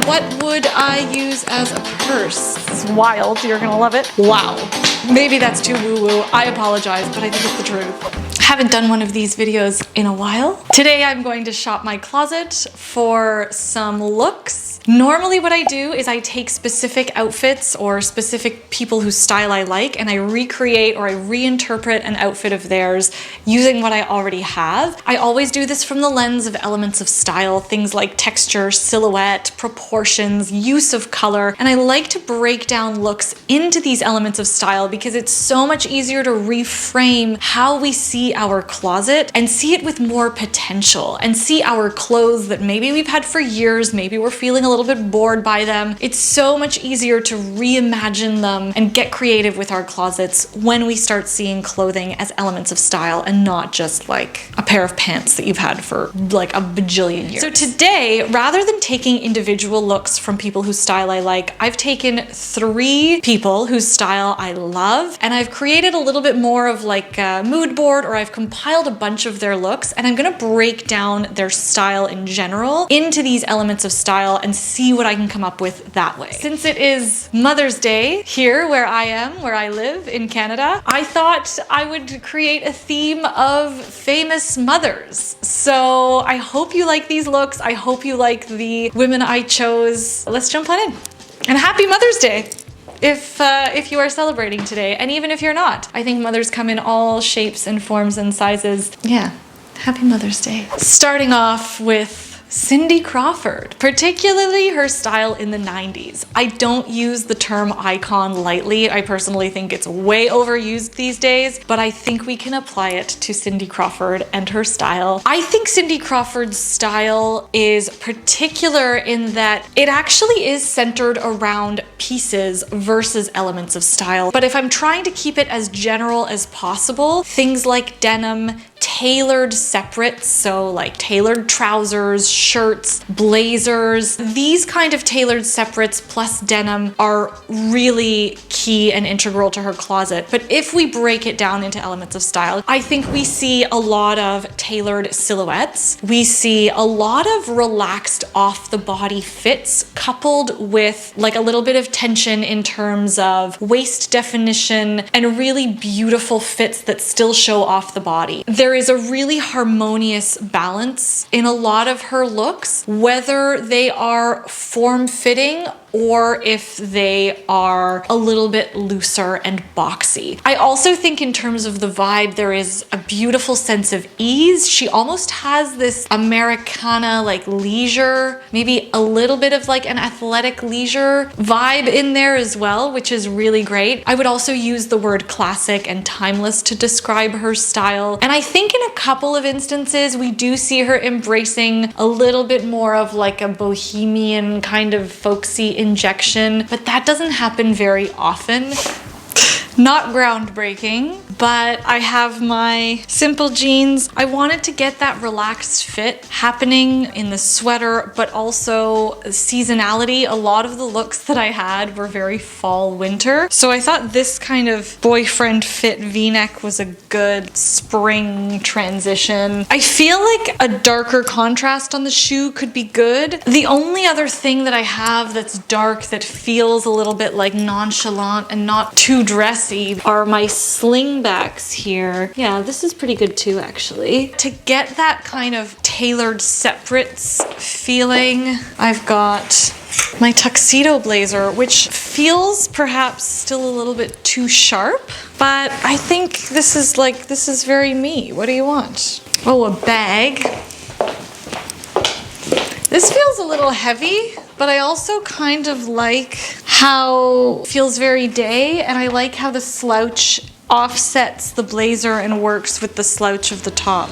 What would I use as a purse? This is wild. You're gonna love it. Wow. Maybe that's too woo-woo. I apologize, but I think it's the truth. Haven't done one of these videos in a while. Today I'm going to shop my closet for some looks. Normally what I do is I take specific outfits or specific people whose style I like and I recreate or I reinterpret an outfit of theirs using what I already have. I always do this from the lens of elements of style, things like texture, silhouette, proportions, use of color, and I like to break down looks into these elements of style because it's so much easier to reframe how we see our closet and see it with more potential and see our clothes that maybe we've had for years, maybe we're feeling a little bit bored by them. It's so much easier to reimagine them and get creative with our closets when we start seeing clothing as elements of style and not just like a pair of pants that you've had for like a bajillion years. So today, rather than taking individual looks from people whose style I like, I've taken 3 people whose style I love and I've created a little bit more of like a mood board, or I've compiled a bunch of their looks and I'm gonna break down their style in general into these elements of style and see what I can come up with that way. Since it is Mother's Day here where I am, where I live in Canada, I thought I would create a theme of famous mothers. So I hope you like these looks. I hope you like the women I chose. Let's jump on in. And happy Mother's Day! If you are celebrating today, and even if you're not. I think mothers come in all shapes and forms and sizes. Yeah, happy Mother's Day. Starting off with Cindy Crawford, particularly her style in the 90s. I don't use the term icon lightly. I personally think it's way overused these days, but I think we can apply it to Cindy Crawford and her style. I think Cindy Crawford's style is particular in that it actually is centered around pieces versus elements of style. But if I'm trying to keep it as general as possible, things like denim, tailored separates, so like tailored trousers, shirts, blazers, these kind of tailored separates plus denim are really key and integral to her closet. But if we break it down into elements of style, I think we see a lot of tailored silhouettes. We see a lot of relaxed off the body fits coupled with like a little bit of tension in terms of waist definition and really beautiful fits that still show off the body. There is a really harmonious balance in a lot of her looks, whether they are form-fitting or if they are a little bit looser and boxy. I also think in terms of the vibe, there is a beautiful sense of ease. She almost has this Americana like leisure, maybe a little bit of like an athletic leisure vibe in there as well, which is really great. I would also use the word classic and timeless to describe her style. And I think in a couple of instances, we do see her embracing a little bit more of like a bohemian kind of folksy injection, but that doesn't happen very often. Not groundbreaking, but I have my simple jeans. I wanted to get that relaxed fit happening in the sweater, but also seasonality. A lot of the looks that I had were very fall winter. So I thought this kind of boyfriend fit V-neck was a good spring transition. I feel like a darker contrast on the shoe could be good. The only other thing that I have that's dark that feels a little bit like nonchalant and not too dressy are my slingbacks here. Yeah, this is pretty good too, actually. To get that kind of tailored separates feeling, I've got my tuxedo blazer, which feels perhaps still a little bit too sharp, but I think this is very me. What do you want? Oh, a bag. This feels a little heavy, but I also kind of like how it feels very day, and I like how the slouch offsets the blazer and works with the slouch of the top.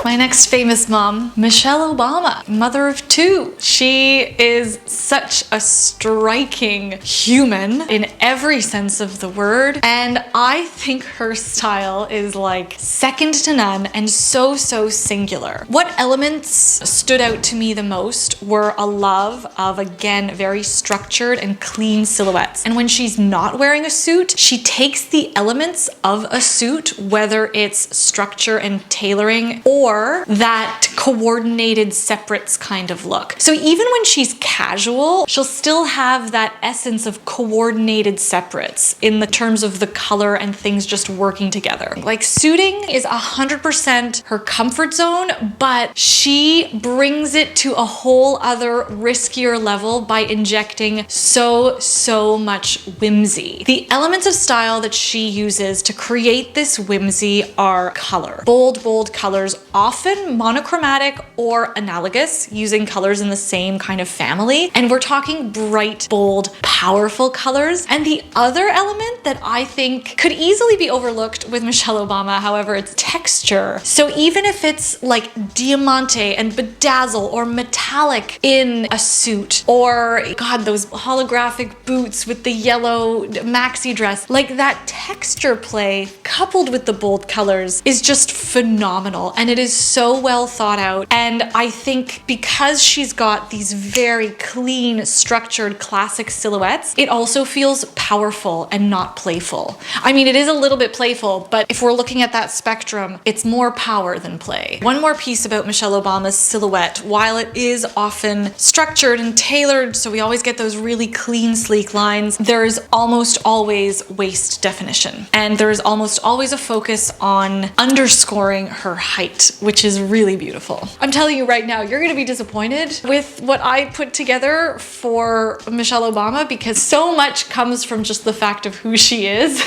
My next famous mom, Michelle Obama, mother of two. She is such a striking human in every sense of the word, and I think her style is like second to none and so singular. What elements stood out to me the most were a love of, again, very structured and clean silhouettes. And when she's not wearing a suit, she takes the elements of a suit, whether it's structure and tailoring or that coordinated separates kind of look. So even when she's casual, she'll still have that essence of coordinated separates in the terms of the color and things just working together. Like suiting is 100% her comfort zone, but she brings it to a whole other riskier level by injecting so much whimsy. The elements of style that she uses to create this whimsy are color. Bold colors, often monochromatic or analogous, using colors in the same kind of family. And we're talking bright, bold, powerful colors. And the other element that I think could easily be overlooked with Michelle Obama, however, it's texture. So even if it's like diamante and bedazzle or metallic in a suit, or God, those holographic boots with the yellow maxi dress, like that texture play coupled with the bold colors is just phenomenal, and it is so well thought out. And I think because she's got these very clean, structured, classic silhouettes, it also feels powerful and not playful. I mean, it is a little bit playful, but if we're looking at that spectrum, it's more power than play. One more piece about Michelle Obama's silhouette, while it is often structured and tailored, so we always get those really clean, sleek lines, there's almost always waist definition. And there's almost always a focus on underscoring her height, which is really beautiful. I'm telling you right now, you're gonna be disappointed with what I put together for Michelle Obama, because so much comes from just the fact of who she is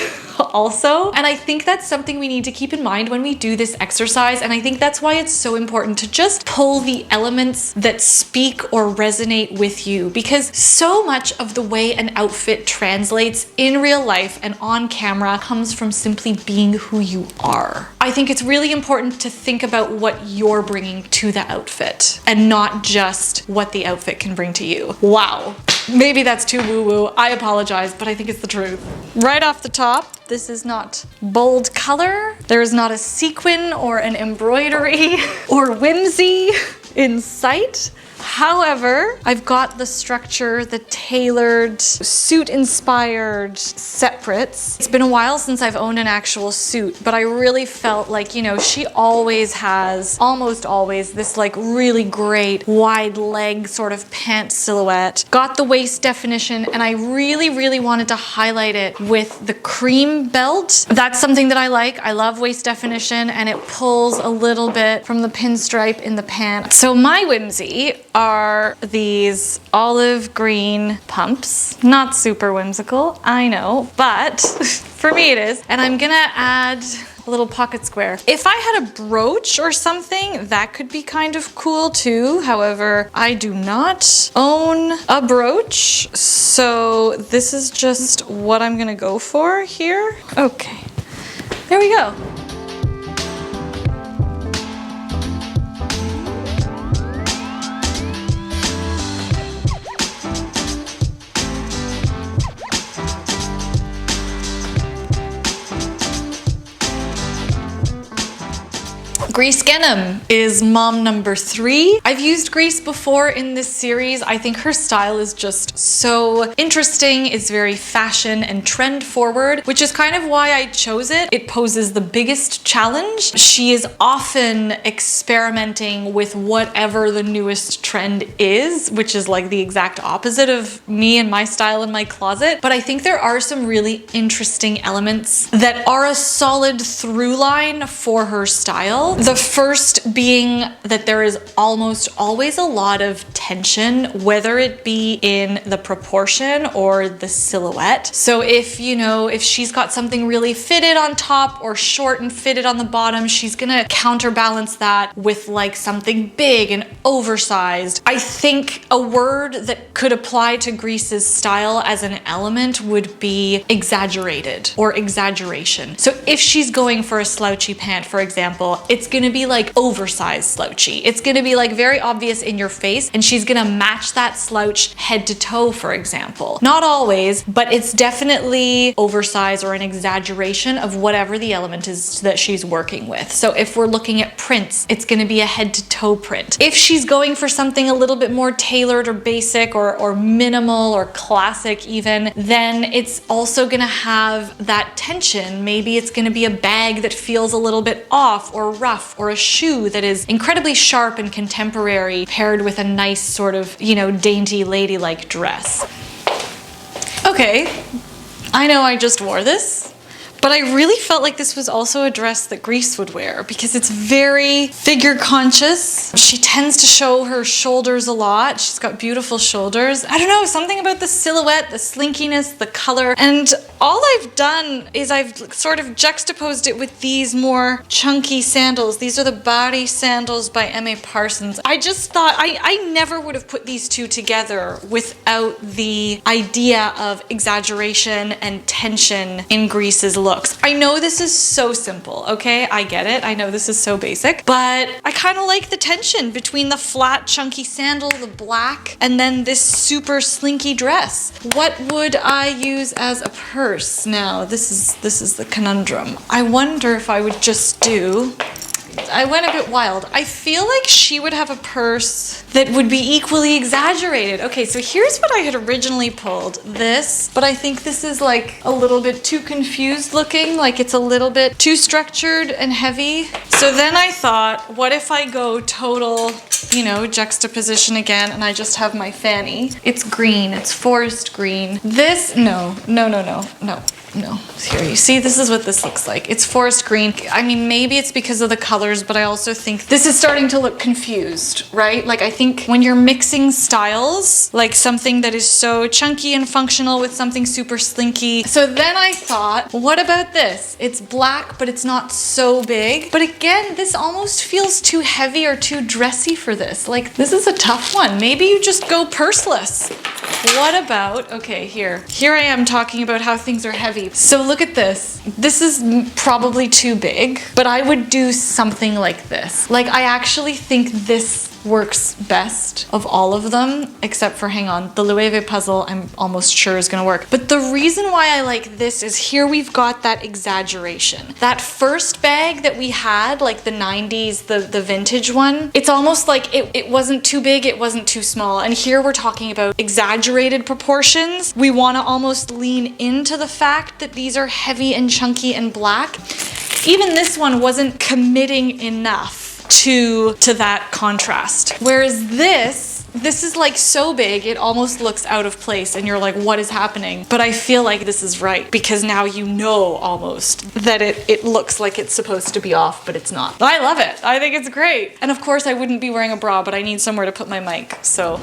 also. And I think that's something we need to keep in mind when we do this exercise. And I think that's why it's so important to just pull the elements that speak or resonate with you, because so much of the way an outfit translates in real life and on camera comes from simply being who you are. I think it's really important to think about what you're bringing to the outfit and not just what the outfit can bring to you. Wow. Maybe that's too woo-woo. I apologize, but I think it's the truth. Right off the top, this is not bold color. There is not a sequin or an embroidery or whimsy in sight. However, I've got the structure, the tailored, suit-inspired separates. It's been a while since I've owned an actual suit, but I really felt like, you know, she always has, almost always, this like really great wide leg sort of pant silhouette. Got the waist definition, and I really wanted to highlight it with the cream belt. That's something that I like. I love waist definition, and it pulls a little bit from the pinstripe in the pant. So my whimsy are these olive green pumps. Not super whimsical, I know, but for me it is. And I'm gonna add a little pocket square. If I had a brooch or something, that could be kind of cool too. However, I do not own a brooch, so this is just what I'm gonna go for here. Okay, there we go. Grece Ghanem is mom number 3. I've used Grece before in this series. I think her style is just so interesting. It's very fashion and trend forward, which is kind of why I chose it. It poses the biggest challenge. She is often experimenting with whatever the newest trend is, which is like the exact opposite of me and my style in my closet. But I think there are some really interesting elements that are a solid through line for her style. The first being that there is almost always a lot of tension, whether it be in the proportion or the silhouette. So if, you know, if she's got something really fitted on top or short and fitted on the bottom, she's gonna counterbalance that with like something big and oversized. I think a word that could apply to Grece's style as an element would be exaggerated or exaggeration. So if she's going for a slouchy pant, for example, it's gonna be like oversized slouchy. It's gonna be like very obvious in your face, and she's gonna match that slouch head to toe, for example. Not always, but it's definitely oversized or an exaggeration of whatever the element is that she's working with. So if we're looking at prints, it's gonna be a head to toe print. If she's going for something a little bit more tailored or basic or minimal or classic even, then it's also gonna have that tension. Maybe it's gonna be a bag that feels a little bit off or rough, or a shoe that is incredibly sharp and contemporary paired with a nice sort of, you know, dainty ladylike dress. Okay, I know I just wore this, but I really felt like this was also a dress that Grece would wear because it's very figure conscious. She tends to show her shoulders a lot. She's got beautiful shoulders. I don't know, something about the silhouette, the slinkiness, the color. And all I've done is I've sort of juxtaposed it with these more chunky sandals. These are the body sandals by M.A. Parsons. I just thought I never would have put these two together without the idea of exaggeration and tension in Grece's look. I know this is so simple, okay? I get it. I know this is so basic, but I kind of like the tension between the flat, chunky sandal, the black, and then this super slinky dress. What would I use as a purse? Now, this is the conundrum. I wonder if I would just do... I went a bit wild. I feel like she would have a purse that would be equally exaggerated. Okay, so here's what I had originally pulled. This, but I think this is like a little bit too confused looking, like it's a little bit too structured and heavy. So then I thought, what if I go total, you know, juxtaposition again, and I just have my fanny. It's green, it's forest green. This, no. Here, you see, this is what this looks like. It's forest green. I mean, maybe it's because of the colors, but I also think this is starting to look confused, right? Like, I think when you're mixing styles, like something that is so chunky and functional with something super slinky. So then I thought, what about this? It's black, but it's not so big. But again, this almost feels too heavy or too dressy for this. Like, this is a tough one. Maybe you just go purseless. What about, okay, here I am talking about how things are heavy. So look at this. This is probably too big, but I would do something like this. Like, I actually think this works best of all of them, except for, hang on, the Loewe puzzle I'm almost sure is gonna work. But the reason why I like this is here we've got that exaggeration. That first bag that we had, like the 90s, the vintage one, it's almost like it wasn't too big, it wasn't too small. And here we're talking about exaggerated proportions. We wanna almost lean into the fact that these are heavy and chunky and black. Even this one wasn't committing enough to that contrast. Whereas this is like so big, it almost looks out of place and you're like, what is happening? But I feel like this is right because now you know almost that it looks like it's supposed to be off, but it's not. I love it. I think it's great. And of course I wouldn't be wearing a bra, but I need somewhere to put my mic, so.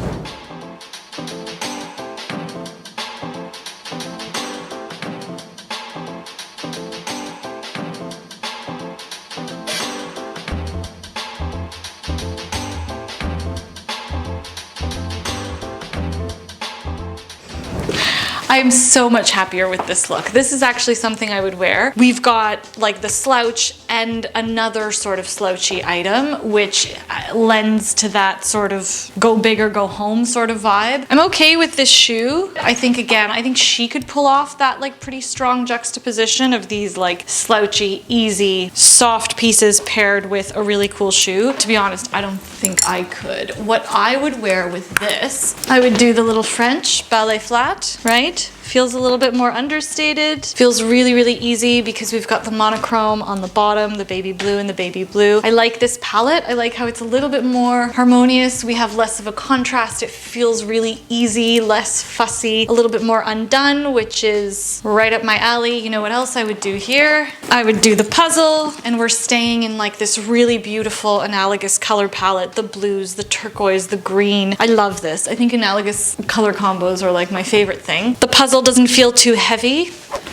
I'm so much happier with this look. This is actually something I would wear. We've got like the slouch and another sort of slouchy item, which lends to that sort of go big or go home sort of vibe. I'm okay with this shoe. I think, again, I think she could pull off that like pretty strong juxtaposition of these like slouchy, easy, soft pieces paired with a really cool shoe. To be honest, I don't think I could. What I would wear with this, I would do the little French ballet flat, right? Feels a little bit more understated. Feels really, really easy because we've got the monochrome on the bottom, the baby blue and the baby blue. I like this palette. I like how it's a little bit more harmonious. We have less of a contrast. It feels really easy, less fussy, a little bit more undone, which is right up my alley. You know what else I would do here? I would do the puzzle, and we're staying in like this really beautiful analogous color palette. The blues, the turquoise, the green. I love this. I think analogous color combos are like my favorite thing. The puzzle still doesn't feel too heavy.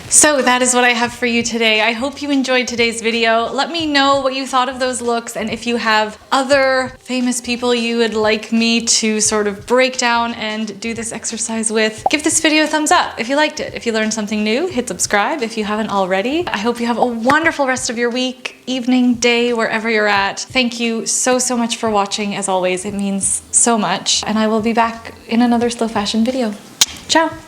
So that is what I have for you today. I hope you enjoyed today's video. Let me know what you thought of those looks, and if you have other famous people you would like me to sort of break down and do this exercise with. Give this video a thumbs up if you liked it. If you learned something new, hit subscribe if you haven't already. I hope you have a wonderful rest of your week, evening, day, wherever you're at. Thank you so much for watching. As always, it means so much, and I will be back in another slow fashion video. Ciao!